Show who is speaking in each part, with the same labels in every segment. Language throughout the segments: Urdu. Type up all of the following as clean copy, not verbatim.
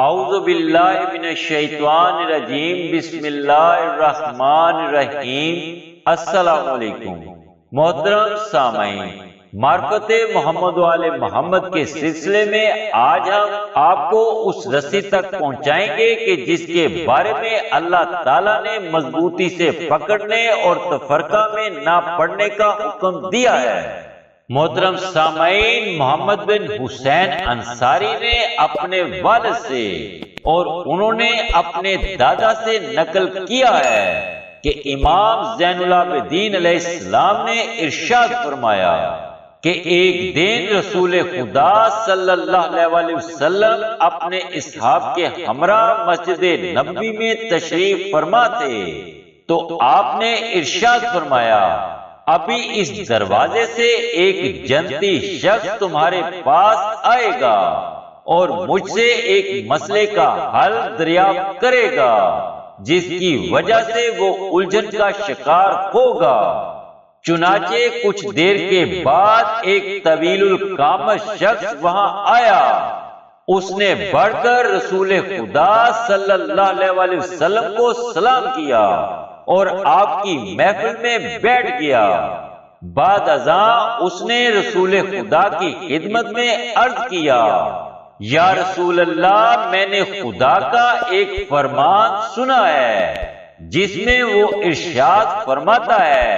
Speaker 1: اعوذ باللہ من الشیطان الرجیم بسم اللہ الرحمن الرحیم۔ السلام علیکم محترم سامعین، معرفت محمد وآل محمد کے سلسلے میں آج ہم آپ کو اس رسی تک پہنچائیں گے کہ جس کے بارے میں اللہ تعالیٰ نے مضبوطی سے پکڑنے اور تفرقہ میں نہ پڑنے کا حکم دیا ہے۔ محترم سامعین، محمد بن حسین انصاری نے اپنے والد سے اور انہوں نے اپنے دادا سے نقل کیا ہے کہ امام زین العابدین علیہ السلام نے ارشاد فرمایا کہ ایک دن رسول خدا صلی اللہ علیہ وسلم اپنے اصحاب کے ہمراہ مسجد نبوی میں تشریف فرما تھے تو آپ نے ارشاد فرمایا، ابھی اس دروازے سے ایک جنتی شخص تمہارے پاس آئے گا اور مجھ سے ایک مسئلے کا حل دریافت کرے گا جس کی وجہ سے وہ الجھن کا شکار ہوگا۔ چنانچہ کچھ دیر کے بعد ایک طویل القامت شخص وہاں آیا۔ اس نے بڑھ کر رسول خدا صلی اللہ علیہ وسلم کو سلام کیا اور آپ کی محفل میں بیٹھ گیا۔ بعد ازاں اس نے رسول خدا کی خدمت میں عرض کیا، یا رسول اللہ، میں نے خدا کا ایک فرمان سنا ہے جس میں وہ ارشاد فرماتا ہے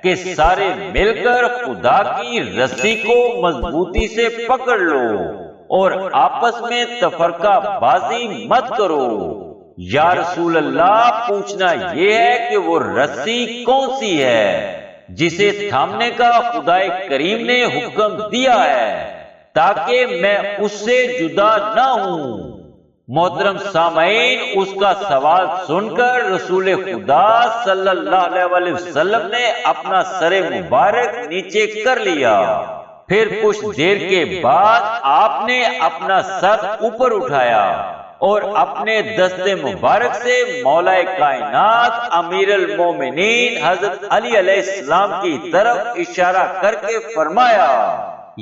Speaker 1: کہ سارے مل کر خدا کی رسی کو مضبوطی سے پکڑ لو اور آپس میں تفرقہ بازی مت کرو۔ یا رسول اللہ، پوچھنا یہ ہے کہ وہ رسی کون سی ہے جسے تھامنے کا خدا کریم نے حکم دیا ہے تاکہ میں اس سے جدا نہ ہوں۔ محترم سامعین، اس کا سوال سن کر رسول خدا صلی اللہ علیہ وسلم نے اپنا سر مبارک نیچے کر لیا۔ پھر کچھ دیر کے بعد آپ نے اپنا سر اوپر اٹھایا اور اپنے دست مبارک سے مولا کائنات امیر المومنین حضرت علی علیہ السلام کی طرف اشارہ کر کے فرمایا،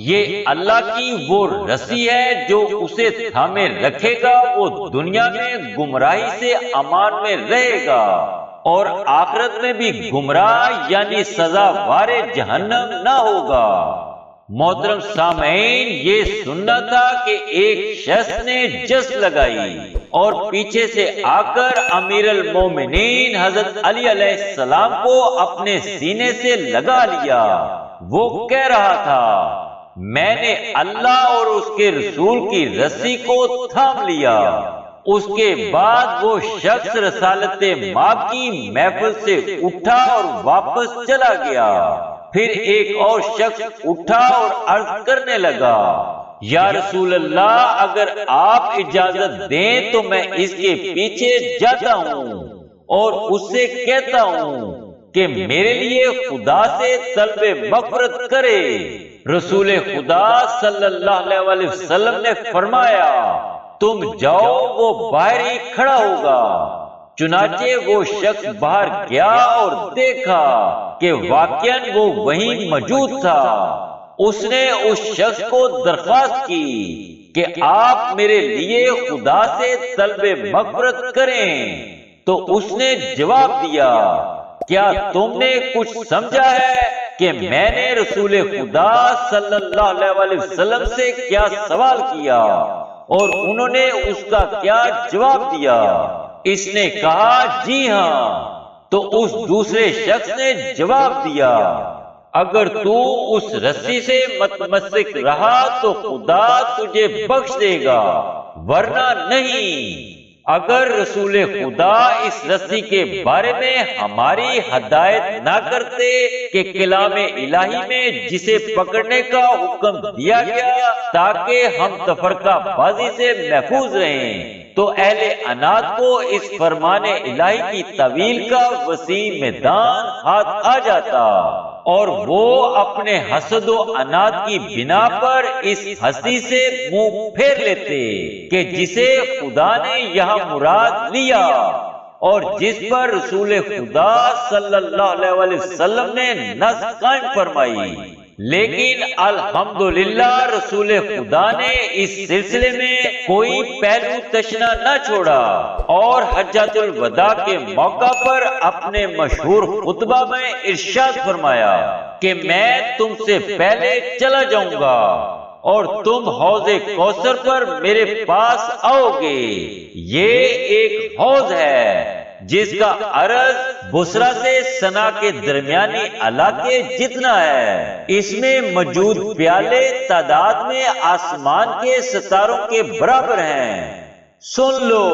Speaker 1: یہ اللہ کی وہ رسی ہے جو اسے تھامے رکھے گا، وہ دنیا میں گمراہی سے امان میں رہے گا اور آخرت میں بھی گمراہ یعنی سزاوار جہنم نہ ہوگا۔ محترم سامعین، یہ سننا تھا کہ ایک شخص نے جس لگائی اور پیچھے سے آ کر امیر المومنین حضرت علی علیہ السلام کو اپنے سینے سے لگا لیا۔ وہ کہہ رہا تھا، میں نے اللہ اور اس کے رسول کی رسی کو تھام لیا۔ اس کے بعد وہ شخص رسالت مآب کی محفل سے اٹھا اور واپس چلا گیا۔ پھر ایک اور شخص اٹھا اور عرض کرنے لگا، یا رسول اللہ، اگر آپ اجازت دیں تو میں اس کے پیچھے جاتا ہوں اور اس سے کہتا ہوں کہ میرے لیے خدا سے طلب مغفرت کرے۔ رسول خدا صلی اللہ علیہ وسلم نے فرمایا، تم جاؤ، وہ باہر ہی کھڑا ہوگا۔ چنانچہ وہ شخص باہر گیا اور دیکھا کہ واقعاً وہ وہیں موجود تھا۔ اس نے اس شخص کو درخواست کی کہ آپ میرے لیے خدا سے طلب مغفرت کریں، تو اس نے جواب دیا، کیا تم نے کچھ سمجھا ہے کہ میں نے رسول خدا صلی اللہ علیہ وسلم سے کیا سوال کیا اور انہوں نے اس کا کیا جواب دیا؟ اس نے کہا، جی ہاں۔ تو اس دوسرے شخص نے جواب دیا، اگر تو اس رسی سے متمسک رہا تو خدا تجھے بخش دے گا، ورنہ نہیں۔ اگر رسول خدا اس رسی کے بارے میں ہماری ہدایت نہ کرتے کہ کلام الہی میں جسے پکڑنے کا حکم دیا گیا تاکہ ہم تفرقہ بازی سے محفوظ رہیں، تو اہل عناد کو اس فرمان الہی کی طویل کا وسیع میدان ہاتھ آ جاتا اور وہ اپنے حسد و عناد کی بنا پر اس ہستی سے منہ پھیر لیتے کہ جسے خدا نے یہاں مراد لیا اور جس پر رسول خدا صلی اللہ علیہ وسلم نے نص قائم فرمائی۔ لیکن الحمدللہ رسول خدا نے اس سلسلے میں کوئی پہلو تشنا نہ چھوڑا اور حجۃ الوداع کے موقع پر اپنے مشہور خطبہ میں ارشاد فرمایا کہ میں تم سے پہلے چلا جاؤں گا اور تم حوض کوثر پر میرے پاس آؤ گے۔ یہ ایک حوض ہے جس کا عرض بصرہ سے صنعا کے درمیانی علاقے جتنا ہے، اس میں موجود پیالے تعداد میں آسمان کے ستاروں کے برابر ہیں۔ سن لو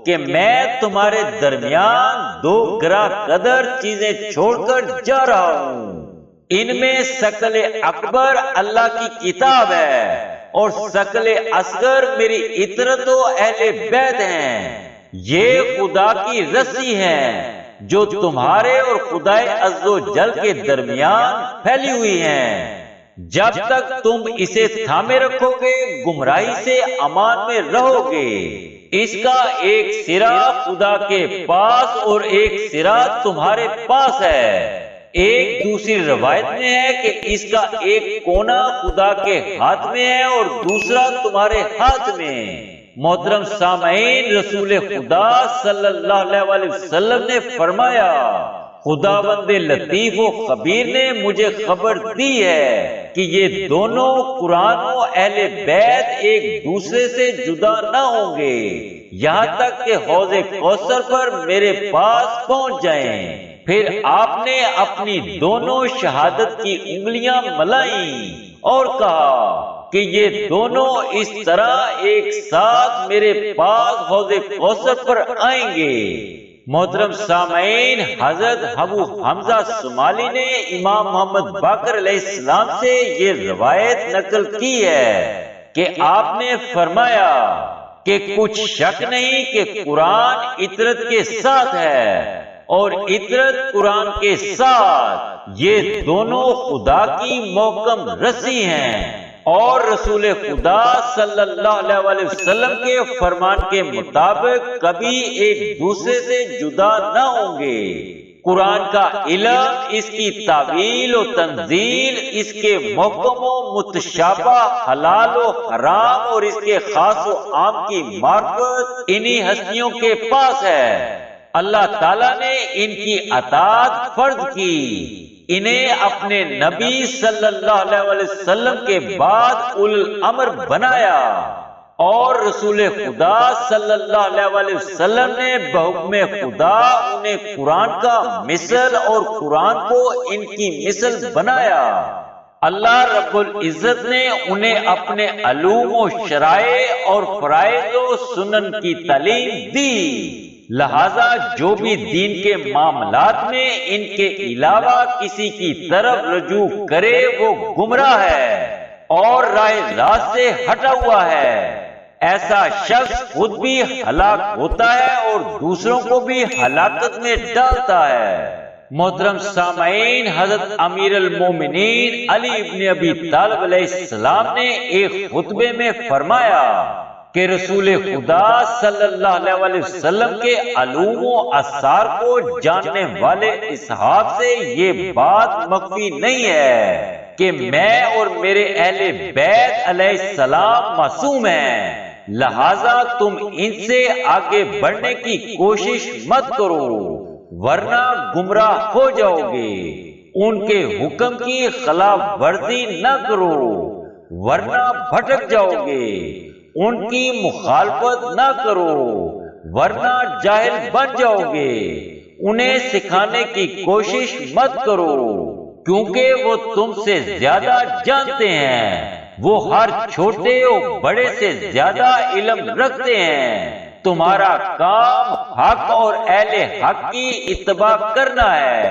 Speaker 1: کہ میں تمہارے درمیان 2 گرہ قدر چیزیں چھوڑ کر جا رہا ہوں، ان میں ثقل اکبر اللہ کی کتاب ہے اور ثقل اصغر میری اطرت و اہل بیت ہیں۔ یہ خدا کی رسی ہے جو تمہارے اور خدائے عز و جل کے درمیان پھیلی ہوئی ہیں۔ جب تک تم اسے تھامے رکھو گے گمراہی سے امان میں رہو گے۔ اس کا ایک سرا خدا کے پاس اور ایک سرا تمہارے پاس ہے۔ ایک دوسری روایت میں ہے کہ اس کا ایک کونا خدا کے ہاتھ میں ہے اور دوسرا تمہارے ہاتھ میں۔ محترم سامعین، رسول خدا صلی اللہ علیہ وسلم نے فرمایا، خداوند لطیف و خبیر نے مجھے خبر دی ہے کہ یہ دونوں قرآن و اہل بیت ایک دوسرے سے جدا نہ ہوں گے یہاں تک کہ حوض کوثر پر میرے پاس پہنچ جائیں۔ پھر آپ نے اپنی دونوں شہادت کی انگلیاں ملائیں اور کہا کہ یہ دونوں اس طرح ایک ساتھ میرے پاس حوض کوثر پر آئیں گے۔ محترم سامعین، حضرت ابو حمزہ صومالی نے امام محمد باقر علیہ السلام سے یہ روایت نقل کی ہے کہ آپ نے فرمایا کہ کچھ شک نہیں کہ قرآن اطرت کے ساتھ ہے اور اطرت قرآن کے ساتھ، یہ دونوں خدا کی محکم رسی ہیں اور رسول خدا صلی اللہ علیہ وسلم کے فرمان کے مطابق کبھی ایک دوسرے سے جدا نہ ہوں گے۔ قرآن کا علم، اس کی تعویل و تنزیل، اس کے محکم و متشابہ، حلال و حرام اور اس کے خاص و عام کی معرفت انہی ہستیوں کے پاس ہے۔ اللہ تعالیٰ نے ان کی اطاعت فرض کی، انہیں اپنے نبی صلی اللہ علیہ وسلم کے بعد اول الامر بنایا اور رسول خدا صلی اللہ علیہ وسلم نے بحکم خدا انہیں قرآن کا مثل اور قرآن کو ان کی مثل بنایا۔ اللہ رب العزت نے انہیں اپنے علوم و شرائع اور فرائض و سنن کی تعلیم دی، لہذا جو بھی دین کے معاملات میں ان کے علاوہ کسی کی طرف رجوع کرے وہ گمراہ ہے اور راہ راست سے ہٹا ہوا ہے۔ ایسا شخص خود بھی ہلاک ہوتا ہے اور دوسروں کو بھی ہلاکت میں ڈالتا ہے۔ محترم سامعین، حضرت امیر المومنین علی ابن ابی طالب علیہ السلام نے ایک خطبے میں فرمایا کہ رسول خدا صلی اللہ علیہ وسلم کے علوم و اسرار کو جاننے والے اصحاب سے یہ بات مخفی نہیں ہے کہ میں اور میرے اہل بیت علیہ السلام معصوم ہیں، لہذا تم ان سے آگے بڑھنے کی کوشش مت کرو ورنہ گمراہ ہو جاؤ گے۔ ان کے حکم کی خلاف ورزی نہ کرو ورنہ بھٹک جاؤ گے۔ ان کی مخالفت نہ کرو ورنہ جاہل بن جاؤ گے۔ انہیں سکھانے کی کوشش مت کرو کیونکہ وہ تم سے زیادہ جانتے ہیں، وہ ہر چھوٹے اور بڑے سے زیادہ علم رکھتے ہیں۔ تمہارا کام حق اور اہل حق کی اتباع کرنا ہے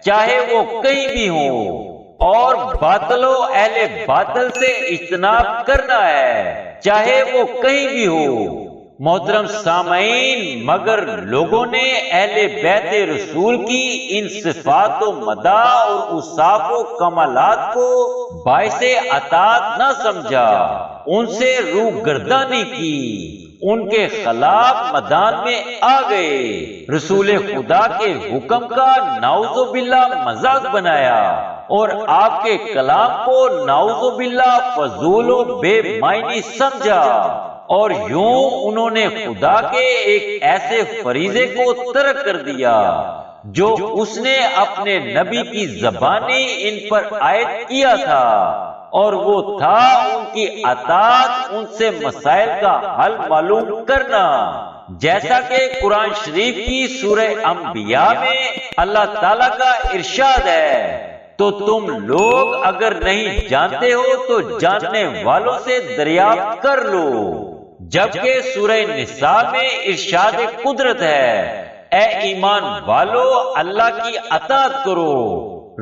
Speaker 1: چاہے وہ کہیں بھی ہوں، اور باطل و اہل باطل سے اجتناب کرنا ہے چاہے وہ کہیں بھی ہو۔ محترم سامعین، مگر لوگوں نے اہل بیت رسول کی ان صفات و مداح اور اوصاف و کمالات کو باعث اطاعت نہ سمجھا، ان سے روگردانی کی، ان کے خلاف میدان میں آ گئے، رسول خدا کے حکم کا نعوذ باللہ مذاق بنایا۔ اور آپ کے کلام کو نعوذ باللہ فضول و بے معنی سمجھا، اور یوں انہوں نے خدا کے ایک ایسے فریضے کو ترک کر دیا جو اس نے اپنے نبی کی زبانی ان پر عائد کیا تھا، اور وہ تھا ان کی اطاعت، ان سے مسائل کا حل معلوم کرنا، جیسا کہ قرآن شریف کی سورہ انبیاء میں اللہ تعالیٰ کا ارشاد ہے، تو تم لوگ اگر نہیں جانتے ہو تو جاننے والوں سے دریافت کر لو۔ جبکہ سورہ نساء میں ارشاد قدرت ہے، اے ایمان والو اللہ کی اطاعت کرو،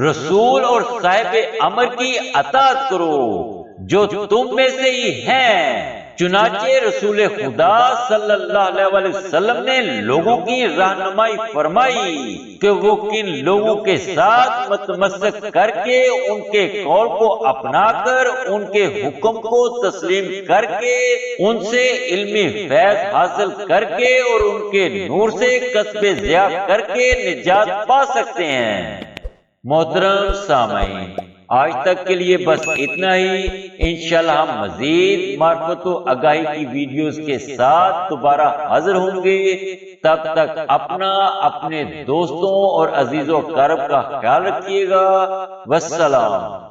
Speaker 1: رسول اور صاحب امر کی اطاعت کرو جو تم میں سے ہی ہیں۔ چنانچہ رسول خدا صلی اللہ علیہ وسلم نے لوگوں کی رہنمائی فرمائی کہ وہ کن لوگوں کے ساتھ متمسک کر کے ان کے قول کو اپنا کر، ان کے حکم کو تسلیم کر کے، ان سے علمی فیض حاصل کر کے اور ان کے نور سے کسب ضیاء کر کے نجات پا سکتے ہیں۔ محترم سامعین، آج تک کے لیے بس اتنا ہی۔ انشاءاللہ ہم مزید معرفت و آگاہی کی ویڈیوز کے ساتھ دوبارہ حاضر ہوں گے۔ تب تک اپنا، اپنے دوستوں اور عزیز و اقارب کا خیال رکھیے گا۔ والسلام۔